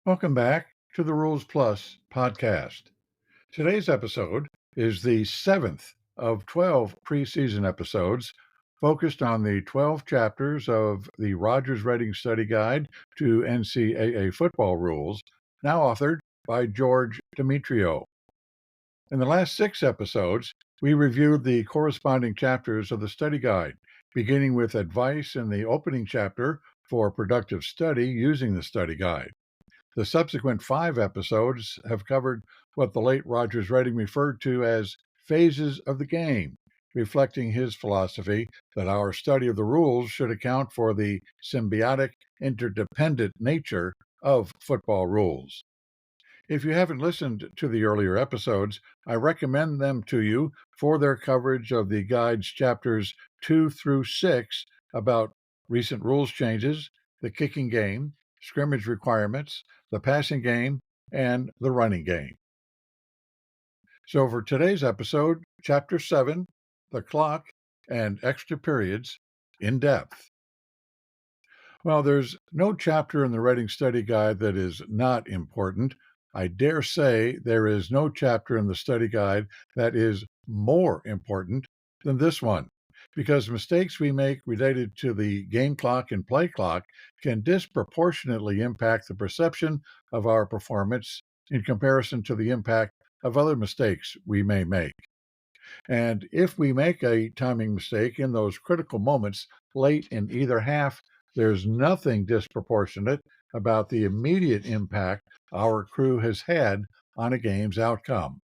Welcome back to the Rules Plus podcast. Today's episode is the seventh of 12 preseason episodes focused on the 12 chapters of the Rogers Reading Study Guide to NCAA Football Rules, now authored by George Demetrio. In the last 6 episodes, we reviewed the corresponding chapters of the study guide, beginning with advice in the opening chapter for productive study using the study guide. The subsequent 5 episodes have covered what the late Rogers Reading referred to as phases of the game, reflecting his philosophy that our study of the rules should account for the symbiotic, interdependent nature of football rules. If you haven't listened to the earlier episodes, I recommend them to you for their coverage of the guide's chapters 2 through 6 about recent rules changes, the kicking game, scrimmage requirements, the passing game, and the running game. So for today's episode, Chapter 7, the clock and extra periods in depth. Well, there's no chapter in the Reading Study Guide that is not important. I dare say there is no chapter in the study guide that is more important than this one, because mistakes we make related to the game clock and play clock can disproportionately impact the perception of our performance in comparison to the impact of other mistakes we may make. And if we make a timing mistake in those critical moments late in either half, there's nothing disproportionate about the immediate impact our crew has had on a game's outcome.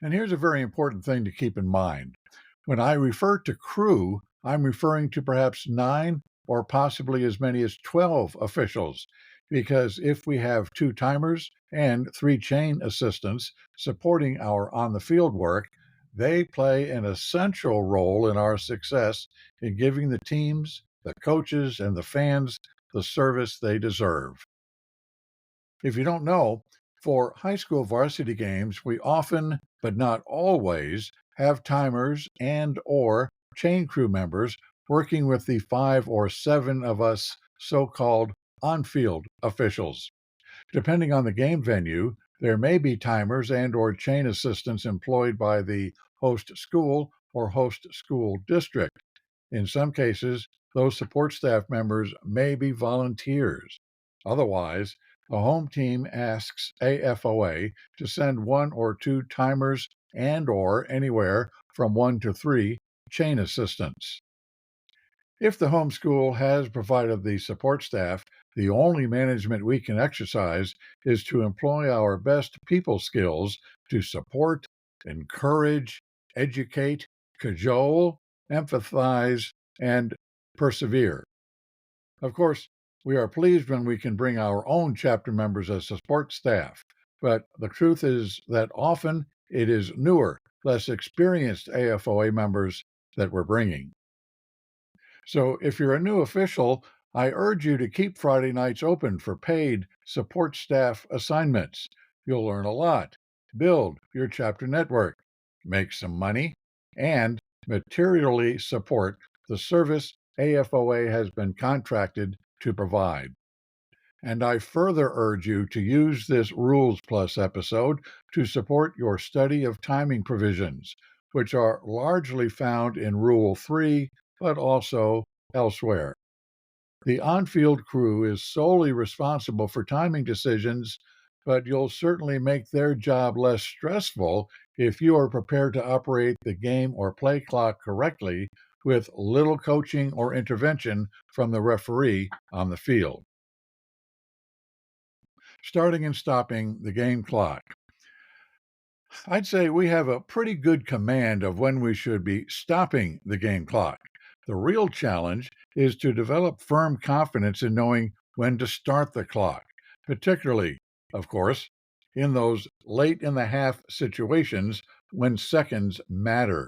And here's a very important thing to keep in mind. When I refer to crew, I'm referring to perhaps 9 or possibly as many as 12 officials, because if we have 2 timers and 3 chain assistants supporting our on-the-field work, they play an essential role in our success in giving the teams, the coaches, and the fans the service they deserve. If you don't know, for high school varsity games, we often, but not always, have timers and or chain crew members working with the 5 or 7 of us so-called on-field officials. Depending on the game venue, there may be timers and or chain assistants employed by the host school or host school district. In some cases, those support staff members may be volunteers. Otherwise, the home team asks AFOA to send 1 or 2 timers and or anywhere from 1 to 3 chain assistants. If the home school has provided the support staff, the only management we can exercise is to employ our best people skills to support, encourage, educate, cajole, empathize, and persevere. Of course, we are pleased when we can bring our own chapter members as support staff, but the truth is that often it is newer, less experienced AFOA members that we're bringing. So if you're a new official, I urge you to keep Friday nights open for paid support staff assignments. You'll learn a lot, build your chapter network, make some money, and materially support the service AFOA has been contracted to provide. And I further urge you to use this Rules Plus episode to support your study of timing provisions, which are largely found in Rule 3, but also elsewhere. The on-field crew is solely responsible for timing decisions, but you'll certainly make their job less stressful if you are prepared to operate the game or play clock correctly with little coaching or intervention from the referee on the field. Starting and stopping the game clock. I'd say we have a pretty good command of when we should be stopping the game clock. The real challenge is to develop firm confidence in knowing when to start the clock, particularly, of course, in those late in the half situations when seconds matter.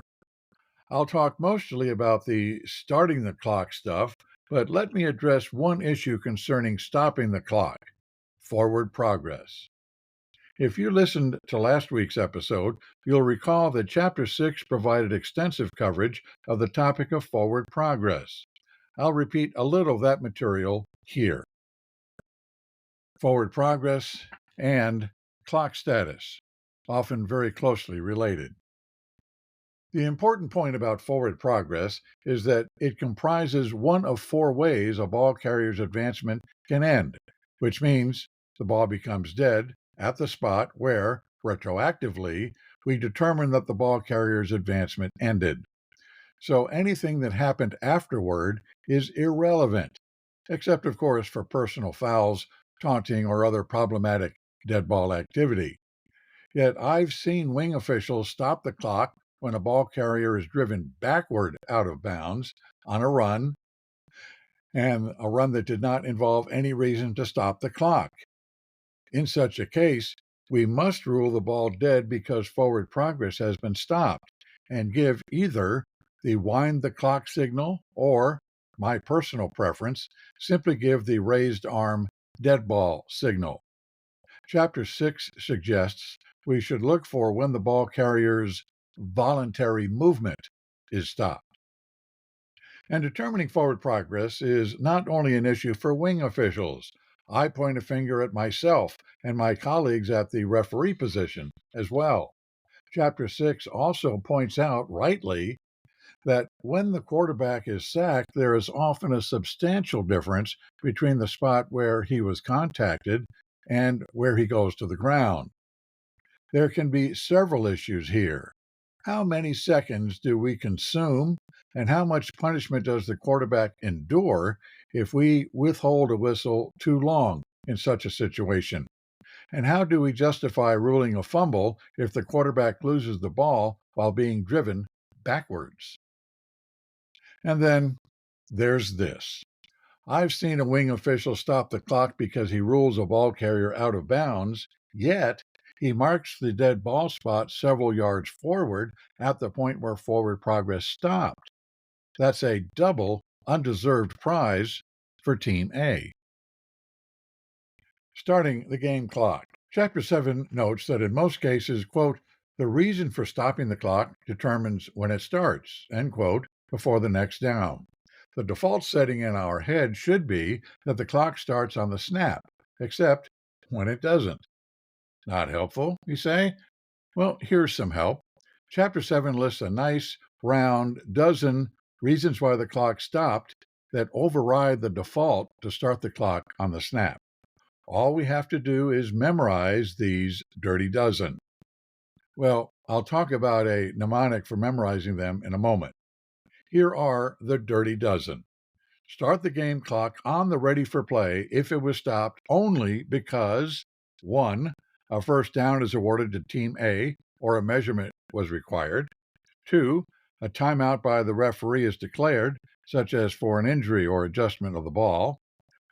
I'll talk mostly about the starting the clock stuff, but let me address one issue concerning stopping the clock: forward progress. If you listened to last week's episode, you'll recall that Chapter 6 provided extensive coverage of the topic of forward progress. I'll repeat a little of that material here. forward progress, and clock status, often very closely related. The important point about forward progress is that it comprises one of four ways a ball carrier's advancement can end, which means the ball becomes dead at the spot where, retroactively, we determine that the ball carrier's advancement ended. So anything that happened afterward is irrelevant, except, of course, for personal fouls, taunting, or other problematic dead ball activity. Yet I've seen wing officials stop the clock when a ball carrier is driven backward out of bounds on a run, and a run that did not involve any reason to stop the clock. In such a case, we must rule the ball dead because forward progress has been stopped and give either the wind the clock signal or, my personal preference, simply give the raised arm dead ball signal. Chapter 6 suggests we should look for when the ball carrier's voluntary movement is stopped. And determining forward progress is not only an issue for wing officials. I point a finger at myself and my colleagues at the referee position as well. Chapter 6 also points out, rightly, that when the quarterback is sacked, there is often a substantial difference between the spot where he was contacted and where he goes to the ground. There can be several issues here. How many seconds do we consume, and how much punishment does the quarterback endure if we withhold a whistle too long in such a situation? And how do we justify ruling a fumble if the quarterback loses the ball while being driven backwards? And then there's this. I've seen a wing official stop the clock because he rules a ball carrier out of bounds, yet he marks the dead ball spot several yards forward at the point where forward progress stopped. That's a double undeserved prize for Team A. Starting the game clock. Chapter 7 notes that in most cases, quote, the reason for stopping the clock determines when it starts, end quote, before the next down. The default setting in our head should be that the clock starts on the snap, except when it doesn't. Not helpful, you say? Well, here's some help. Chapter 7 lists a nice, round dozen reasons why the clock stopped that override the default to start the clock on the snap. All we have to do is memorize these dirty dozen. Well, I'll talk about a mnemonic for memorizing them in a moment. Here are the dirty dozen. Start the game clock on the ready for play if it was stopped only because 1. A first down is awarded to Team A or a measurement was required. 2. A timeout by the referee is declared, such as for an injury or adjustment of the ball.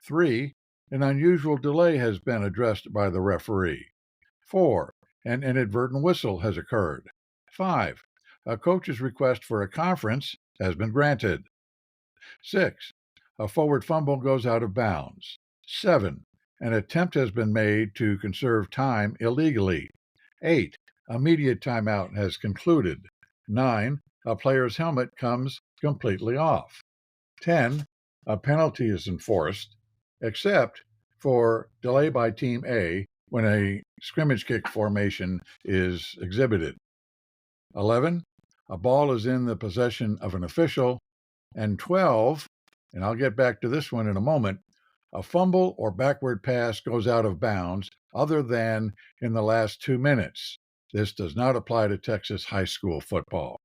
3. An unusual delay has been addressed by the referee. 4. An inadvertent whistle has occurred. 5. A coach's request for a conference has been granted. 6. A forward fumble goes out of bounds. 7. An attempt has been made to conserve time illegally. 8. A media timeout has concluded. 9. A player's helmet comes completely off. 10. A penalty is enforced, except for delay by Team A when a scrimmage kick formation is exhibited. 11. A ball is in the possession of an official. And 12, and I'll get back to this one in a moment, a fumble or backward pass goes out of bounds other than in the last 2 minutes. This does not apply to Texas high school football.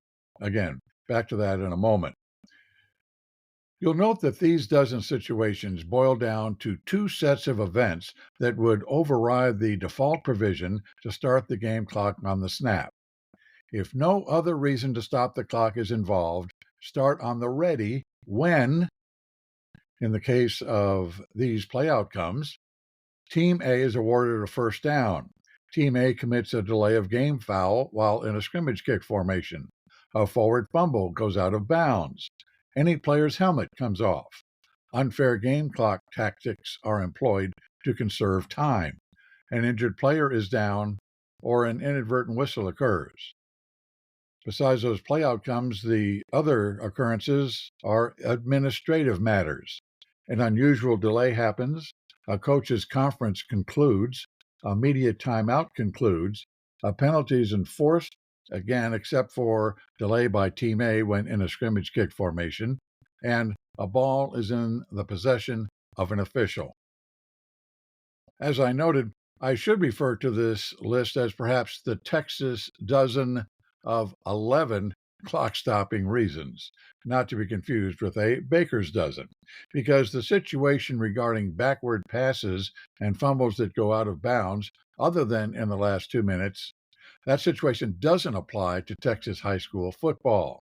Again, back to that in a moment. You'll note that these dozen situations boil down to 2 sets of events that would override the default provision to start the game clock on the snap. If no other reason to stop the clock is involved, start on the ready when, in the case of these play outcomes, Team A is awarded a first down. Team A commits a delay of game foul while in a scrimmage kick formation. A forward fumble goes out of bounds. Any player's helmet comes off. Unfair game clock tactics are employed to conserve time. An injured player is down, or an inadvertent whistle occurs. Besides those play outcomes, the other occurrences are administrative matters. An unusual delay happens, a coach's conference concludes, a media timeout concludes, a penalty is enforced, again, except for delay by Team A when in a scrimmage kick formation, and a ball is in the possession of an official. As I noted, I should refer to this list as perhaps the Texas dozen of 11 clock stopping reasons, not to be confused with a baker's dozen, because the situation regarding backward passes and fumbles that go out of bounds, other than in the last 2 minutes, that situation doesn't apply to Texas high school football.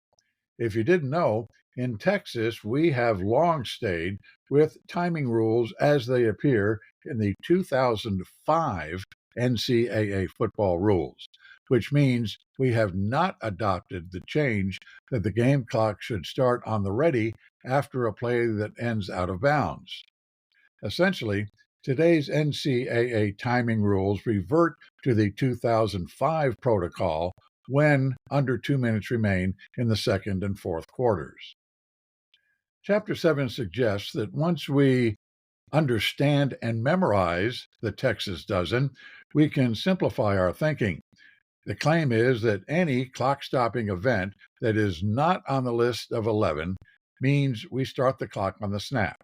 If you didn't know, in Texas, we have long stayed with timing rules as they appear in the 2005 NCAA Football Rules, which means we have not adopted the change that the game clock should start on the ready after a play that ends out of bounds. Essentially, today's NCAA timing rules revert to the 2005 protocol when under 2 minutes remain in the second and fourth quarters. Chapter 7 suggests that once we understand and memorize the Texas dozen, we can simplify our thinking. The claim is that any clock-stopping event that is not on the list of 11 means we start the clock on the snap.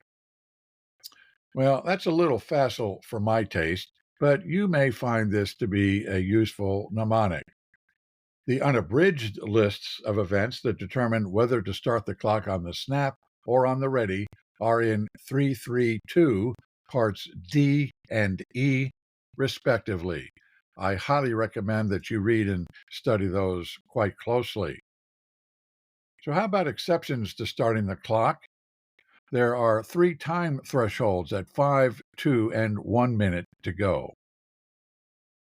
Well, that's a little facile for my taste, but you may find this to be a useful mnemonic. The unabridged lists of events that determine whether to start the clock on the snap or on the ready are in 332, parts D and E, respectively. I highly recommend that you read and study those quite closely. So how about exceptions to starting the clock? There are 3 time thresholds at 5, 2, and 1 minute to go.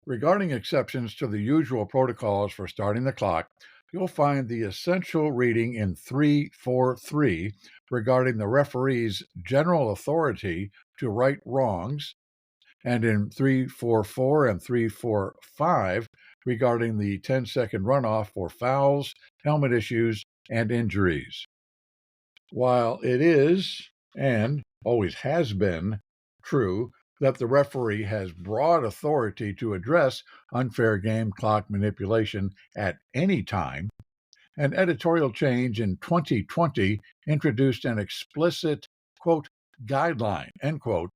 Regarding exceptions to the usual protocols for starting the clock, you'll find the essential reading in 343 regarding the referee's general authority to right wrongs, and in 344 and 345 regarding the 10-second runoff for fouls, helmet issues, and injuries. While it is, and always has been, true that the referee has broad authority to address unfair game clock manipulation at any time, an editorial change in 2020 introduced an explicit, quote, guideline, end quote,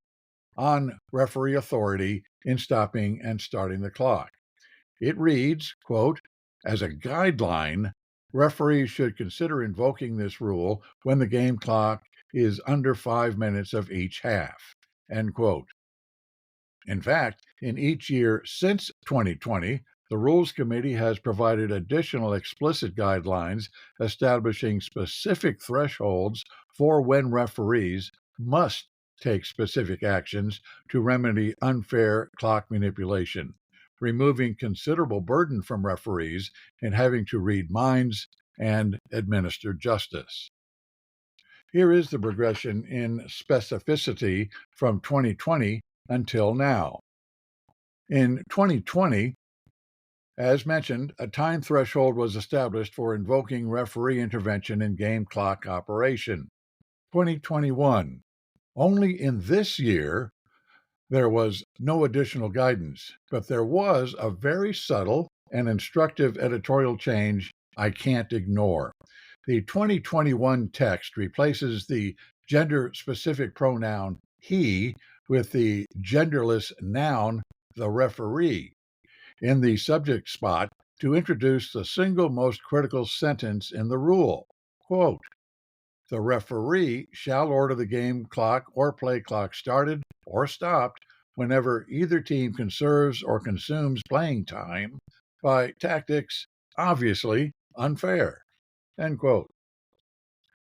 on referee authority in stopping and starting the clock. It reads, quote, as a guideline, referees should consider invoking this rule when the game clock is under 5 minutes of each half, end quote. In fact, in each year since 2020, the Rules Committee has provided additional explicit guidelines establishing specific thresholds for when referees must take specific actions to remedy unfair clock manipulation, removing considerable burden from referees in having to read minds and administer justice. Here is the progression in specificity from 2020 until now. In 2020, as mentioned, a time threshold was established for invoking referee intervention in game clock operation. 2021, only in this year, there was no additional guidance, but there was a very subtle and instructive editorial change I can't ignore. The 2021 text replaces the gender-specific pronoun he with the genderless noun the referee in the subject spot to introduce the single most critical sentence in the rule. Quote, the referee shall order the game clock or play clock started or stopped whenever either team conserves or consumes playing time by tactics obviously unfair. End quote.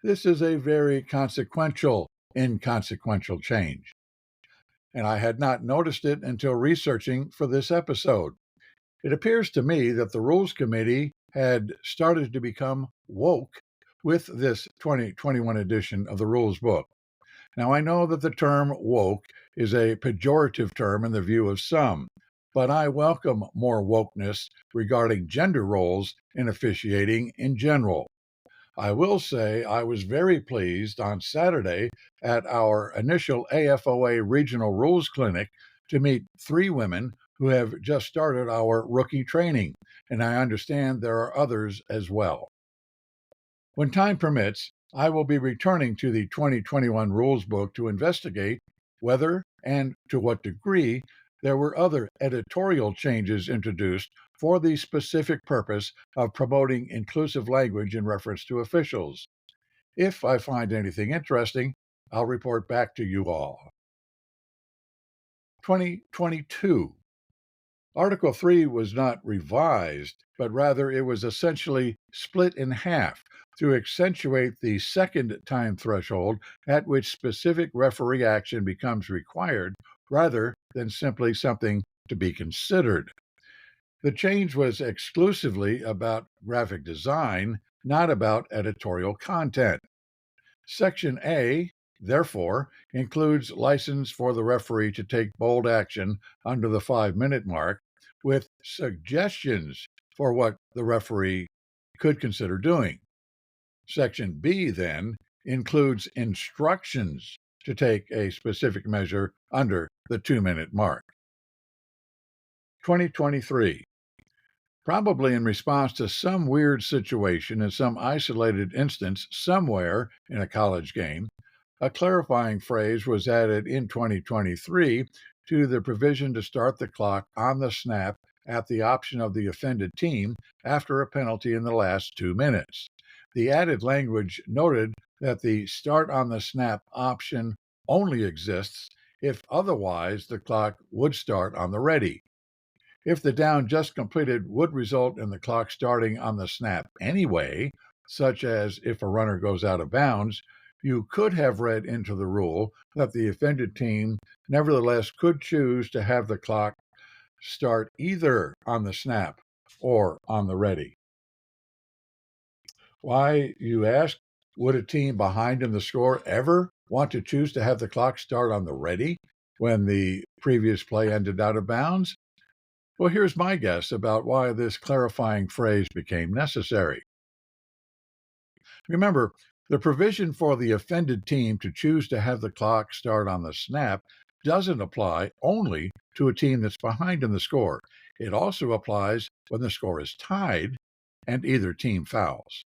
This is a very inconsequential change, and I had not noticed it until researching for this episode. It appears to me that the Rules Committee had started to become woke with this 2021 edition of the Rules Book. Now, I know that the term woke is a pejorative term in the view of some, but I welcome more wokeness regarding gender roles in officiating in general. I will say I was very pleased on Saturday at our initial AFOA Regional Rules Clinic to meet three women who have just started our rookie training, and I understand there are others as well. When time permits, I will be returning to the 2021 rules book to investigate whether and to what degree there were other editorial changes introduced for the specific purpose of promoting inclusive language in reference to officials. If I find anything interesting, I'll report back to you all. 2022. Article 3 was not revised, but rather it was essentially split in half to accentuate the second time threshold at which specific referee action becomes required rather than simply something to be considered. The change was exclusively about graphic design, not about editorial content. Section A, therefore, includes license for the referee to take bold action under the 5-minute mark with suggestions for what the referee could consider doing. Section B, then, includes instructions to take a specific measure under the 2-minute mark. 2023. Probably in response to some weird situation in some isolated instance somewhere in a college game, a clarifying phrase was added in 2023 to the provision to start the clock on the snap at the option of the offended team after a penalty in the last 2 minutes. The added language noted that the start on the snap option only exists if otherwise the clock would start on the ready. If the down just completed would result in the clock starting on the snap anyway, such as if a runner goes out of bounds, you could have read into the rule that the offended team nevertheless could choose to have the clock start either on the snap or on the ready. Why, you ask, would a team behind in the score ever want to choose to have the clock start on the ready when the previous play ended out of bounds? Well, here's my guess about why this clarifying phrase became necessary. Remember, the provision for the offended team to choose to have the clock start on the snap doesn't apply only to a team that's behind in the score. It also applies when the score is tied and either team fouls.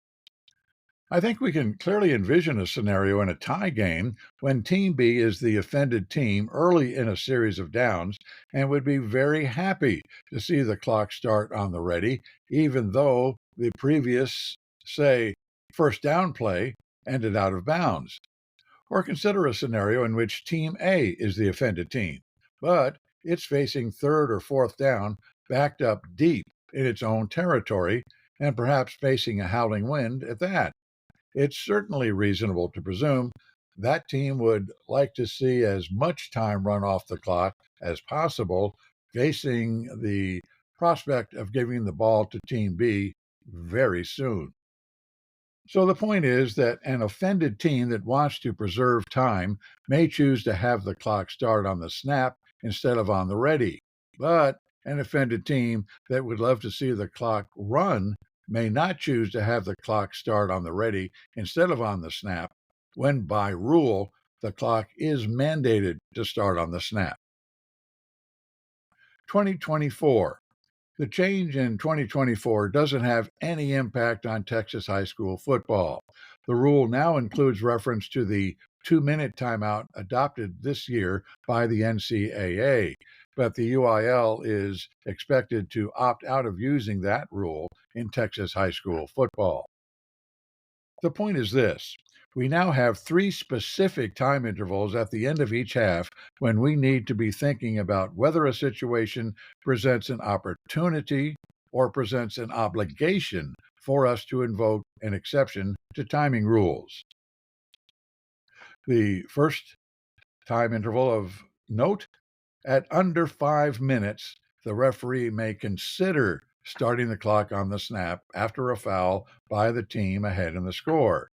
I think we can clearly envision a scenario in a tie game when Team B is the offended team early in a series of downs and would be very happy to see the clock start on the ready, even though the previous, say, first down play ended out of bounds. Or consider a scenario in which Team A is the offended team, but it's facing third or fourth down, backed up deep in its own territory, and perhaps facing a howling wind at that. It's certainly reasonable to presume that team would like to see as much time run off the clock as possible, facing the prospect of giving the ball to Team B very soon. So the point is that an offended team that wants to preserve time may choose to have the clock start on the snap instead of on the ready. But an offended team that would love to see the clock run may not choose to have the clock start on the ready instead of on the snap, when by rule the clock is mandated to start on the snap. 2024. The change in 2024 doesn't have any impact on Texas high school football. The rule now includes reference to the 2-minute timeout adopted this year by the NCAA, but the UIL is expected to opt out of using that rule in Texas high school football. The point is this: we now have 3 specific time intervals at the end of each half when we need to be thinking about whether a situation presents an opportunity or presents an obligation for us to invoke an exception to timing rules. The first time interval of note: at under 5 minutes, the referee may consider starting the clock on the snap after a foul by the team ahead in the score.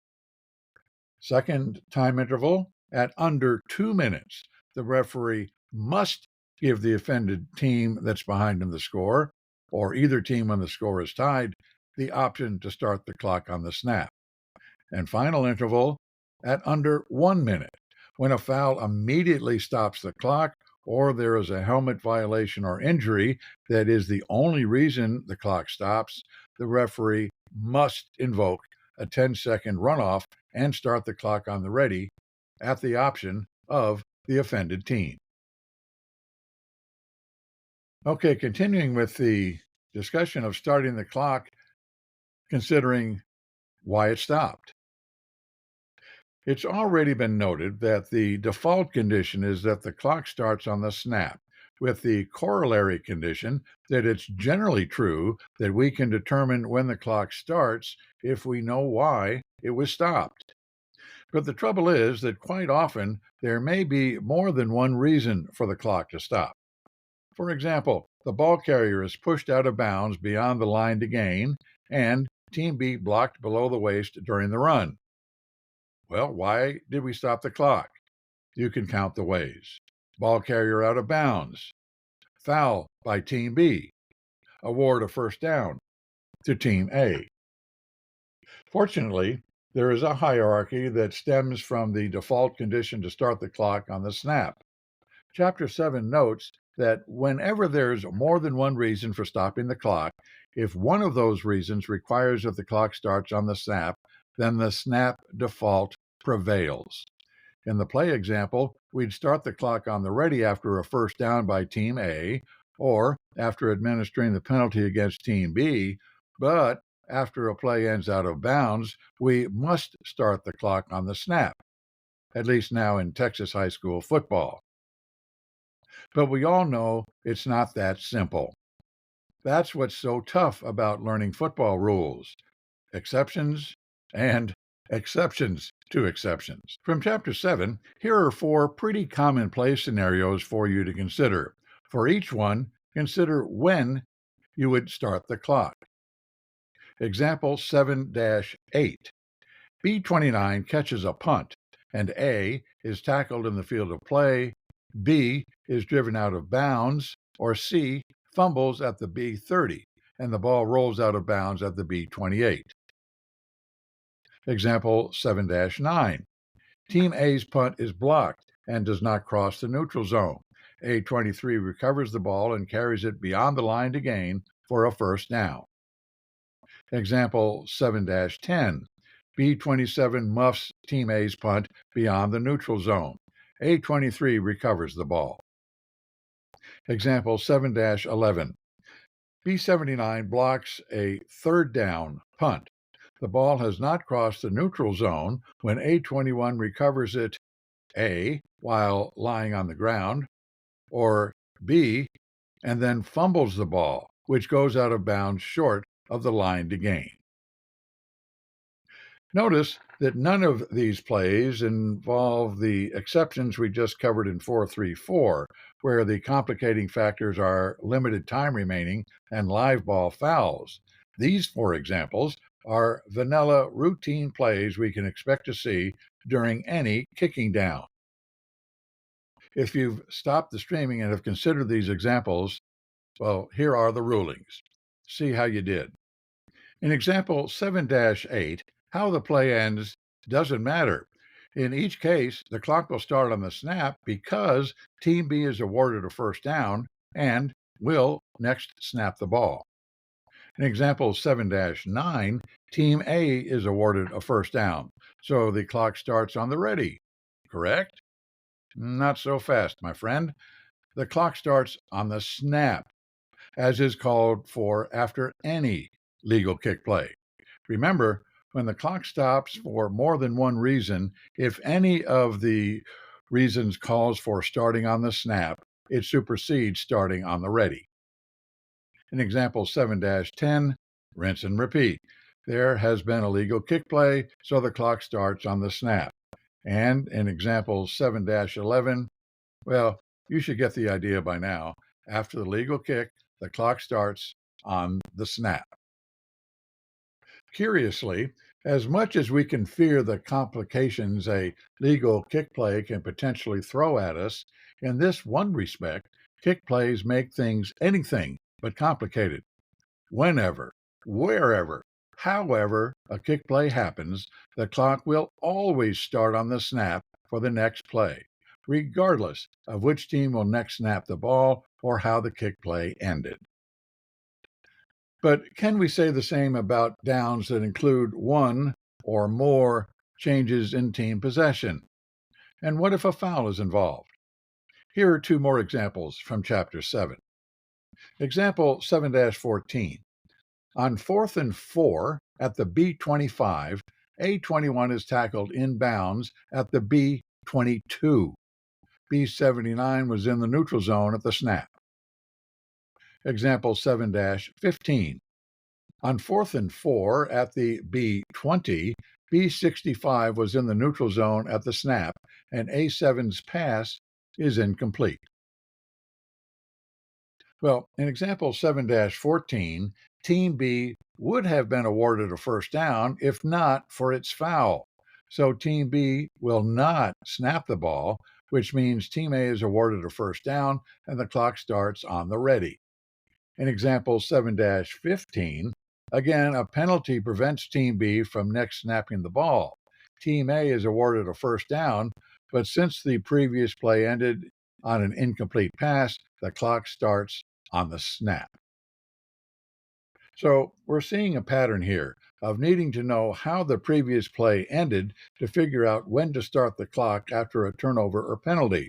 Second time interval, at under 2 minutes, the referee must give the offended team that's behind in the score, or either team when the score is tied, the option to start the clock on the snap. and final interval at under 1 minute, when a foul immediately stops the clock or there is a helmet violation or injury that is the only reason the clock stops. The referee must invoke a 10-second runoff and start the clock on the ready at the option of the offended team. Okay, continuing with the discussion of starting the clock, considering why it stopped. It's already been noted that the default condition is that the clock starts on the snap, with the corollary condition that it's generally true that we can determine when the clock starts if we know why it was stopped. But the trouble is that quite often there may be more than one reason for the clock to stop. For example, the ball carrier is pushed out of bounds beyond the line to gain, and Team B blocked below the waist during the run. Well, why did we stop the clock? You can count the ways. Ball carrier out of bounds. Foul by Team B. Award a first down to Team A. Fortunately, there is a hierarchy that stems from the default condition to start the clock on the snap. Chapter 7 notes that whenever there's more than one reason for stopping the clock, if one of those reasons requires that the clock starts on the snap, then the snap default prevails. In the play example, we'd start the clock on the ready after a first down by Team A, or after administering the penalty against Team B, but after a play ends out of bounds, we must start the clock on the snap, at least now in Texas high school football. But we all know it's not that simple. That's what's so tough about learning football rules. Exceptions and exceptions to exceptions. From Chapter 7, here are 4 pretty commonplace scenarios for you to consider. For each one, consider when you would start the clock. Example 7-8. B29 catches a punt, and A is tackled in the field of play, B is driven out of bounds, or C fumbles at the B30, and the ball rolls out of bounds at the B28. Example 7-9. Team A's punt is blocked and does not cross the neutral zone. A23 recovers the ball and carries it beyond the line to gain for a first down. Example 7-10. B27 muffs Team A's punt beyond the neutral zone. A23 recovers the ball. Example 7-11. B79 blocks a third down punt. The ball has not crossed the neutral zone when A21 recovers it, A, while lying on the ground, or B, and then fumbles the ball, which goes out of bounds short of the line to gain. Notice that none of these plays involve the exceptions we just covered in 434, where the complicating factors are limited time remaining and live ball fouls. These 4 examples are vanilla routine plays we can expect to see during any kicking down. If you've stopped the streaming and have considered these examples, well, here are the rulings. See how you did. In example 7-8, how the play ends doesn't matter. In each case, the clock will start on the snap because Team B is awarded a first down and will next snap the ball. In example 7-9, Team A is awarded a first down, so the clock starts on the ready. Correct? Not so fast, my friend. The clock starts on the snap, as is called for after any legal kick play. Remember, when the clock stops for more than one reason, if any of the reasons calls for starting on the snap, it supersedes starting on the ready. In example 7-10, rinse and repeat. There has been a legal kick play, so the clock starts on the snap. And in example 7-11, well, you should get the idea by now. After the legal kick, the clock starts on the snap. Curiously, as much as we can fear the complications a legal kick play can potentially throw at us, in this one respect, kick plays make things anything but complicated. Whenever, wherever, However, a kick play happens, the clock will always start on the snap for the next play, regardless of which team will next snap the ball or how the kick play ended. But can we say the same about downs that include one or more changes in team possession? And what if a foul is involved? Here are two more examples from Chapter 7. Example 7-14. On 4th and 4 at the B25, A21 is tackled inbounds at the B22. B79 was in the neutral zone at the snap. Example 7-15. On 4th and 4 at the B20, B65 was in the neutral zone at the snap, and A7's pass is incomplete. Well, in example 7-14, Team B would have been awarded a first down if not for its foul. So Team B will not snap the ball, which means Team A is awarded a first down and the clock starts on the ready. In example 7-15, again, a penalty prevents Team B from next snapping the ball. Team A is awarded a first down, but since the previous play ended on an incomplete pass, the clock starts on the snap. So we're seeing a pattern here of needing to know how the previous play ended to figure out when to start the clock after a turnover or penalty.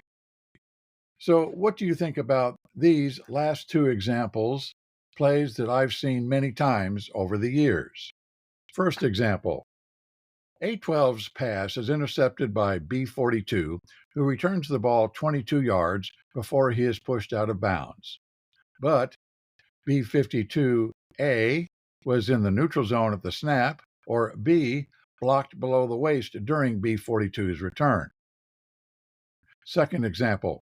So what do you think about these last two examples, plays that I've seen many times over the years? First example, A12's pass is intercepted by B42, who returns the ball 22 yards before he is pushed out of bounds. But B52A was in the neutral zone at the snap, or B blocked below the waist during B42's return. Second example,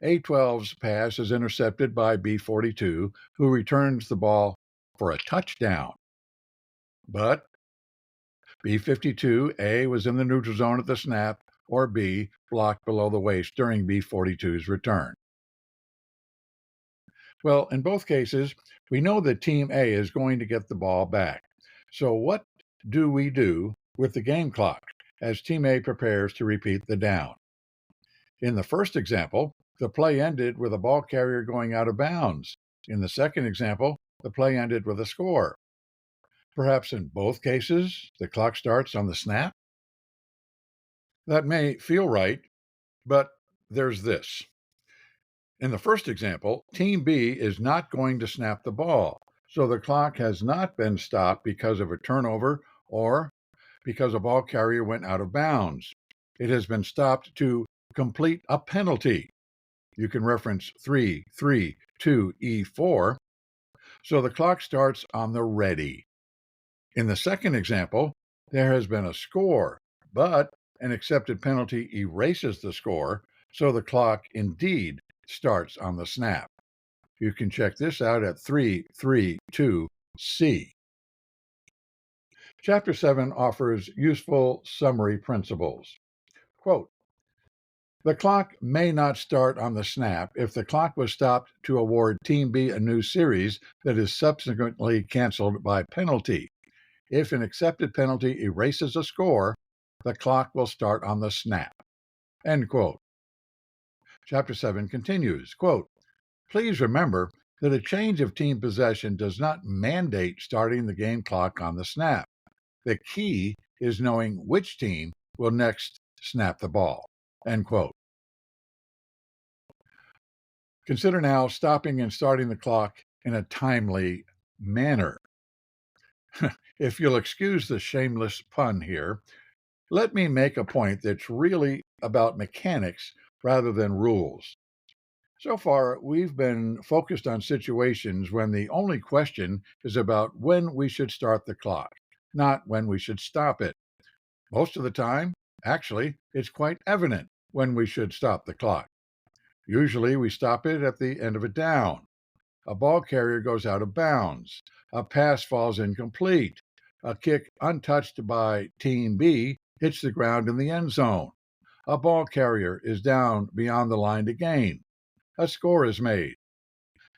A12's pass is intercepted by B42, who returns the ball for a touchdown. But B52A was in the neutral zone at the snap, or B blocked below the waist during B42's return. Well, in both cases, we know that Team A is going to get the ball back. So what do we do with the game clock as Team A prepares to repeat the down? In the first example, the play ended with a ball carrier going out of bounds. In the second example, the play ended with a score. Perhaps in both cases, the clock starts on the snap? That may feel right, but there's this. In the first example, Team B is not going to snap the ball, so the clock has not been stopped because of a turnover or because a ball carrier went out of bounds. It has been stopped to complete a penalty. You can reference 3-3-2-E4, so the clock starts on the ready. In the second example, there has been a score, but an accepted penalty erases the score, so the clock indeed starts on the snap. You can check this out at 3-3-2-C. Chapter 7 offers useful summary principles. Quote, the clock may not start on the snap if the clock was stopped to award Team B a new series that is subsequently canceled by penalty. If an accepted penalty erases a score, the clock will start on the snap. End quote. Chapter 7 continues, quote, please remember that a change of team possession does not mandate starting the game clock on the snap. The key is knowing which team will next snap the ball. End quote. Consider now stopping and starting the clock in a timely manner. If you'll excuse the shameless pun here, let me make a point that's really about mechanics rather than rules. So far, we've been focused on situations when the only question is about when we should start the clock, not when we should stop it. Most of the time, actually, it's quite evident when we should stop the clock. Usually, we stop it at the end of a down. A ball carrier goes out of bounds. A pass falls incomplete. A kick untouched by Team B hits the ground in the end zone. A ball carrier is down beyond the line to gain. A score is made.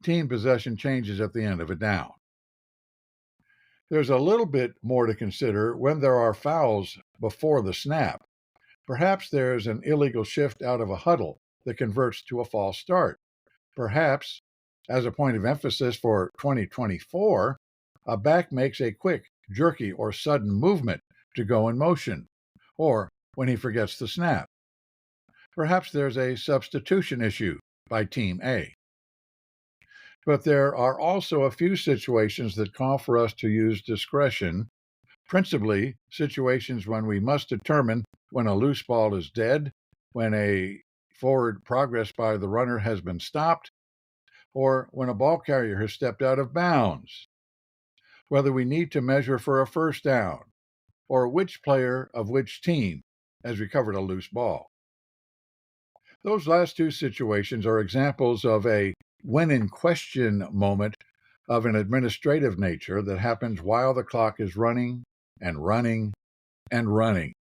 Team possession changes at the end of a down. There's a little bit more to consider when there are fouls before the snap. Perhaps there's an illegal shift out of a huddle that converts to a false start. Perhaps, as a point of emphasis for 2024, a back makes a quick, jerky, or sudden movement to go in motion, or when he forgets the snap. Perhaps there's a substitution issue by Team A. But there are also a few situations that call for us to use discretion, principally situations when we must determine when a loose ball is dead, when a forward progress by the runner has been stopped, or when a ball carrier has stepped out of bounds, whether we need to measure for a first down, or which player of which team has recovered a loose ball. Those last two situations are examples of a when in question moment of an administrative nature that happens while the clock is running and running and running.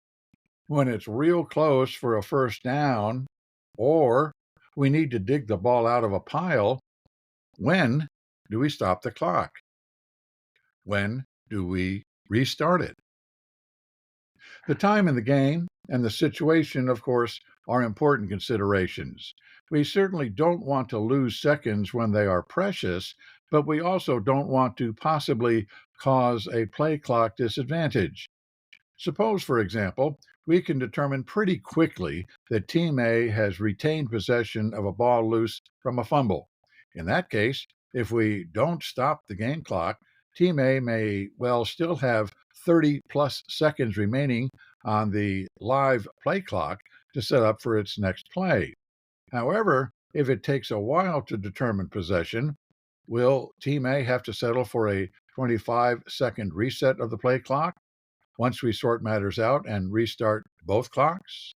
When it's real close for a first down, or we need to dig the ball out of a pile, when do we stop the clock? When do we restart it? The time in the game and the situation, of course, are important considerations. We certainly don't want to lose seconds when they are precious, but we also don't want to possibly cause a play clock disadvantage. Suppose, for example, we can determine pretty quickly that Team A has retained possession of a ball loose from a fumble. In that case, if we don't stop the game clock, Team A may well still have 30 plus seconds remaining on the live play clock to set up for its next play. However, if it takes a while to determine possession, will Team A have to settle for a 25-second reset of the play clock once we sort matters out and restart both clocks?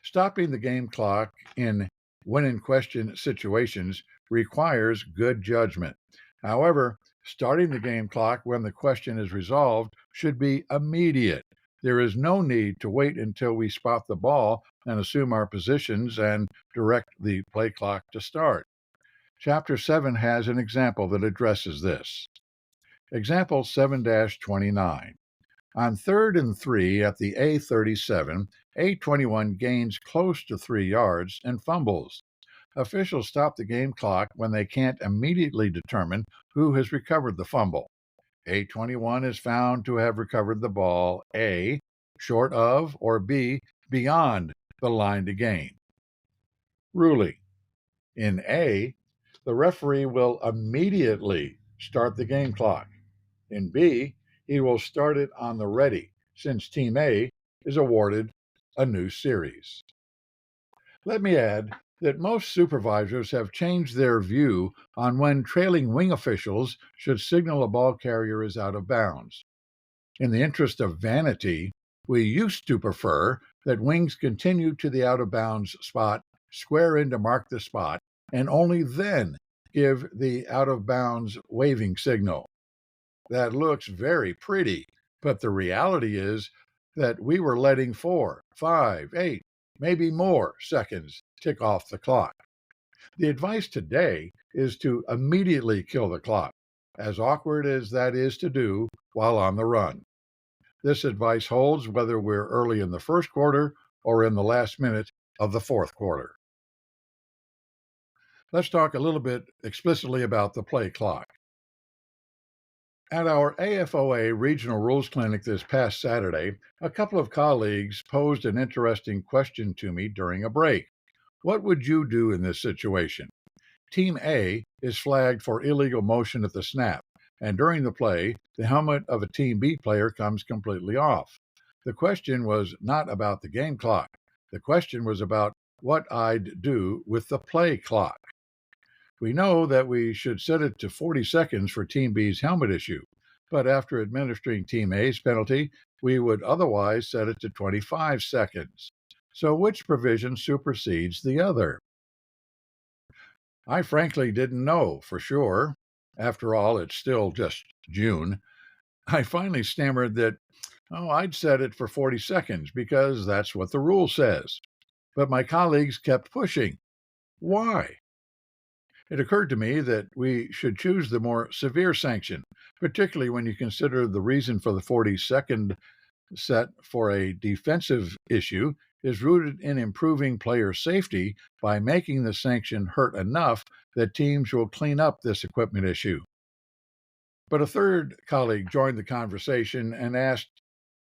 Stopping the game clock in when in question situations requires good judgment. However, starting the game clock when the question is resolved should be immediate. There is no need to wait until we spot the ball and assume our positions and direct the play clock to start. Chapter 7 has an example that addresses this. Example 7-29. On 3rd and 3 at the A37, A21 gains close to 3 yards and fumbles. Officials stop the game clock when they can't immediately determine who has recovered the fumble. A21 is found to have recovered the ball A, short of, or B, beyond the line to gain. Ruling. In A, the referee will immediately start the game clock. In B, he will start it on the ready, since Team A is awarded a new series. Let me add that most supervisors have changed their view on when trailing wing officials should signal a ball carrier is out of bounds. In the interest of vanity, we used to prefer that wings continue to the out-of-bounds spot, square in to mark the spot, and only then give the out-of-bounds waving signal. That looks very pretty, but the reality is that we were letting 4, 5, 8, maybe more seconds tick off the clock. The advice today is to immediately kill the clock, as awkward as that is to do while on the run. This advice holds whether we're early in the first quarter or in the last minute of the fourth quarter. Let's talk a little bit explicitly about the play clock. At our AFOA Regional Rules Clinic this past Saturday, a couple of colleagues posed an interesting question to me during a break. What would you do in this situation? Team A is flagged for illegal motion at the snap, and during the play, the helmet of a Team B player comes completely off. The question was not about the game clock. The question was about what I'd do with the play clock. We know that we should set it to 40 seconds for Team B's helmet issue, but after administering Team A's penalty, we would otherwise set it to 25 seconds. So which provision supersedes the other? I frankly didn't know for sure. After all, it's still just June. I finally stammered that, I'd set it for 40 seconds because that's what the rule says. But my colleagues kept pushing. Why? It occurred to me that we should choose the more severe sanction, particularly when you consider the reason for the 40-second set for a defensive issue is rooted in improving player safety by making the sanction hurt enough that teams will clean up this equipment issue. But a third colleague joined the conversation and asked,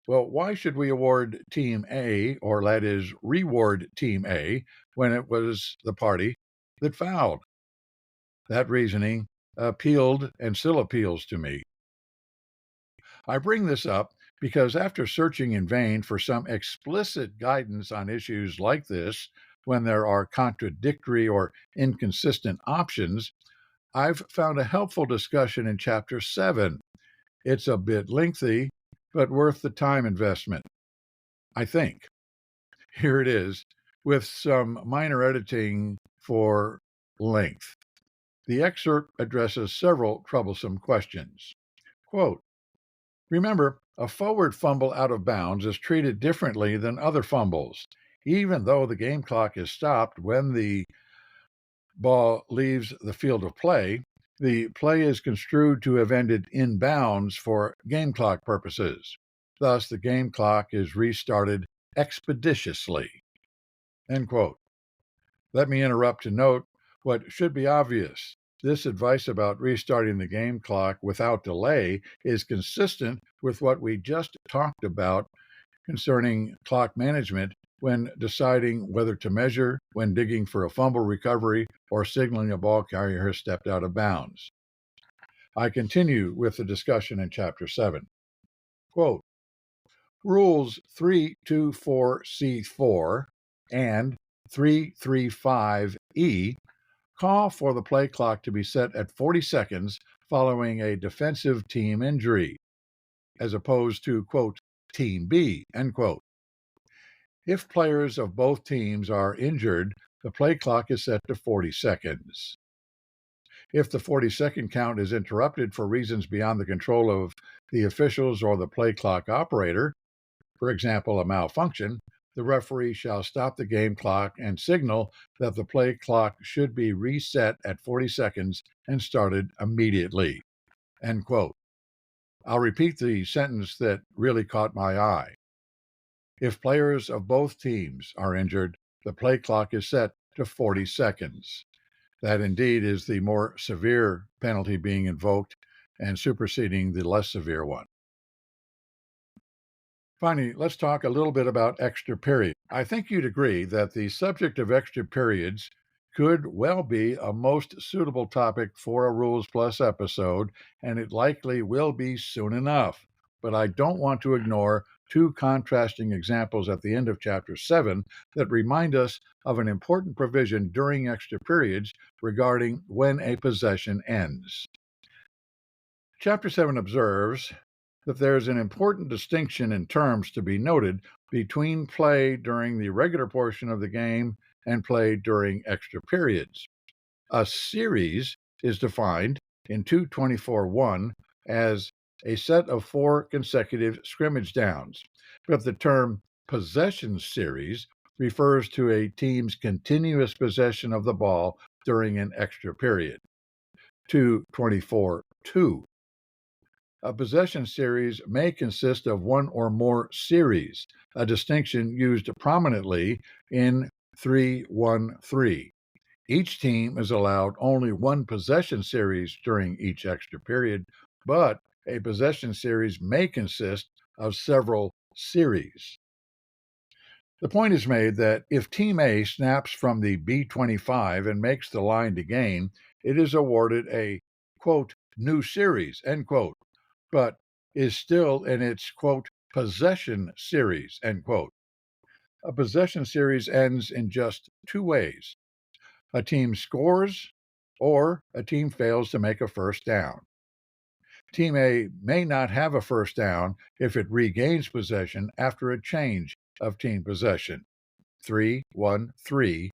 well, why should we award Team A, or that is, reward Team A, when it was the party that fouled? That reasoning appealed and still appeals to me. I bring this up because after searching in vain for some explicit guidance on issues like this, when there are contradictory or inconsistent options, I've found a helpful discussion in Chapter 7. It's a bit lengthy, but worth the time investment, I think. Here it is, with some minor editing for length. The excerpt addresses several troublesome questions. Quote, remember, a forward fumble out of bounds is treated differently than other fumbles, even though the game clock is stopped when the ball leaves the field of play. The play is construed to have ended in bounds for game clock purposes. Thus, the game clock is restarted expeditiously. End quote. Let me interrupt to note what should be obvious. This advice about restarting the game clock without delay is consistent with what we just talked about concerning clock management when deciding whether to measure when digging for a fumble recovery or signaling a ball carrier has stepped out of bounds. I continue with the discussion in Chapter 7. Quote, Rules 324C4 and 335E call for the play clock to be set at 40 seconds following a defensive team injury, as opposed to, quote, Team B, end quote. If players of both teams are injured, the play clock is set to 40 seconds. If the 40-second count is interrupted for reasons beyond the control of the officials or the play clock operator, for example, a malfunction, the referee shall stop the game clock and signal that the play clock should be reset at 40 seconds and started immediately. End quote. I'll repeat the sentence that really caught my eye. If players of both teams are injured, the play clock is set to 40 seconds. That indeed is the more severe penalty being invoked and superseding the less severe one. Finally, let's talk a little bit about extra periods. I think you'd agree that the subject of extra periods could well be a most suitable topic for a Rules Plus episode, and it likely will be soon enough. But I don't want to ignore two contrasting examples at the end of Chapter 7 that remind us of an important provision during extra periods regarding when a possession ends. Chapter 7 observes that there's an important distinction in terms to be noted between play during the regular portion of the game and play during extra periods. A series is defined in 224.1 as a set of 4 consecutive scrimmage downs, but the term possession series refers to a team's continuous possession of the ball during an extra period. 224.2. A possession series may consist of one or more series, a distinction used prominently in 313. Each team is allowed only one possession series during each extra period, but a possession series may consist of several series. The point is made that if Team A snaps from the B25 and makes the line to gain, it is awarded a, quote, new series, end quote, but is still in its, quote, possession series, end quote. A possession series ends in just two ways. A team scores or a team fails to make a first down. Team A may not have a first down if it regains possession after a change of team possession. 313E.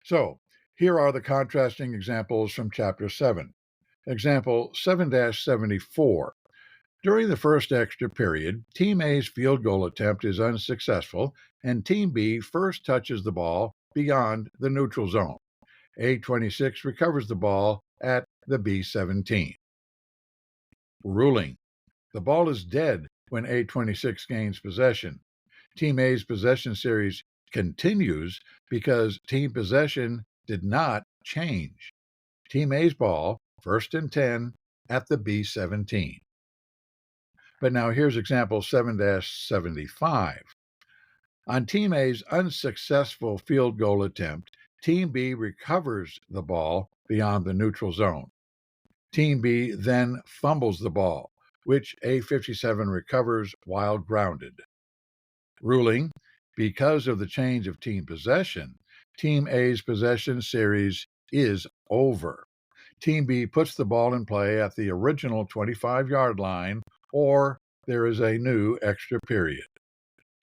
So, here are the contrasting examples from Chapter 7. Example 7-74. During the first extra period, Team A's field goal attempt is unsuccessful, and Team B first touches the ball beyond the neutral zone. A26 recovers the ball at the B17. Ruling. The ball is dead when A26 gains possession. Team A's possession series continues because team possession did not change. Team A's ball, 1st and 10, at the B17. But now here's example 7-75. On Team A's unsuccessful field goal attempt, Team B recovers the ball beyond the neutral zone. Team B then fumbles the ball, which A57 recovers while grounded. Ruling, because of the change of team possession, Team A's possession series is over. Team B puts the ball in play at the original 25-yard line, or there is a new extra period.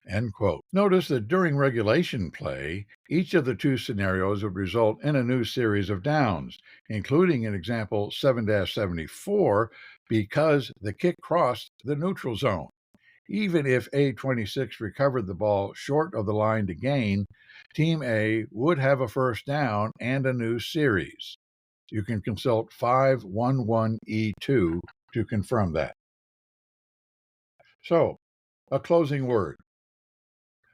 End quote. Notice that during regulation play, each of the two scenarios would result in a new series of downs, including in example 7-74, because the kick crossed the neutral zone. Even if A26 recovered the ball short of the line to gain, Team A would have a first down and a new series. You can consult 511E2 to confirm that. So, a closing word.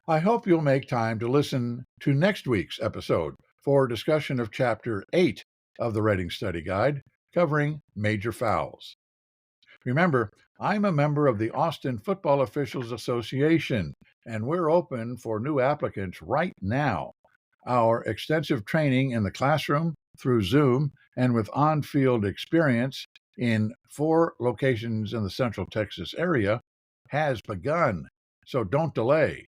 I hope you'll make time to listen to next week's episode for discussion of Chapter 8 of the Reading Study Guide, covering major fouls. Remember, I'm a member of the Austin Football Officials Association, and we're open for new applicants right now. Our extensive training in the classroom, through Zoom, and with on-field experience in 4 locations in the Central Texas area has begun, so don't delay.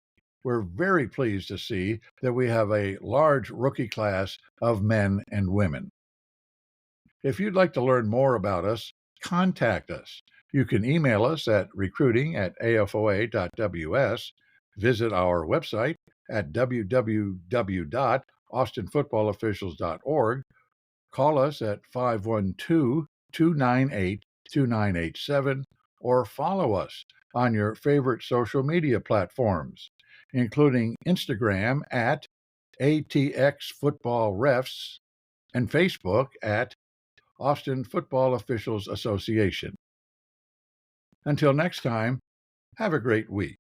We're very pleased to see that we have a large rookie class of men and women. If you'd like to learn more about us, contact us. You can email us at recruiting@afoa.ws, visit our website at www.austinfootballofficials.org, call us at 512-298-2987, or follow us on your favorite social media platforms, including Instagram at ATXFootballRefs and Facebook at Austin Football Officials Association. Until next time, have a great week.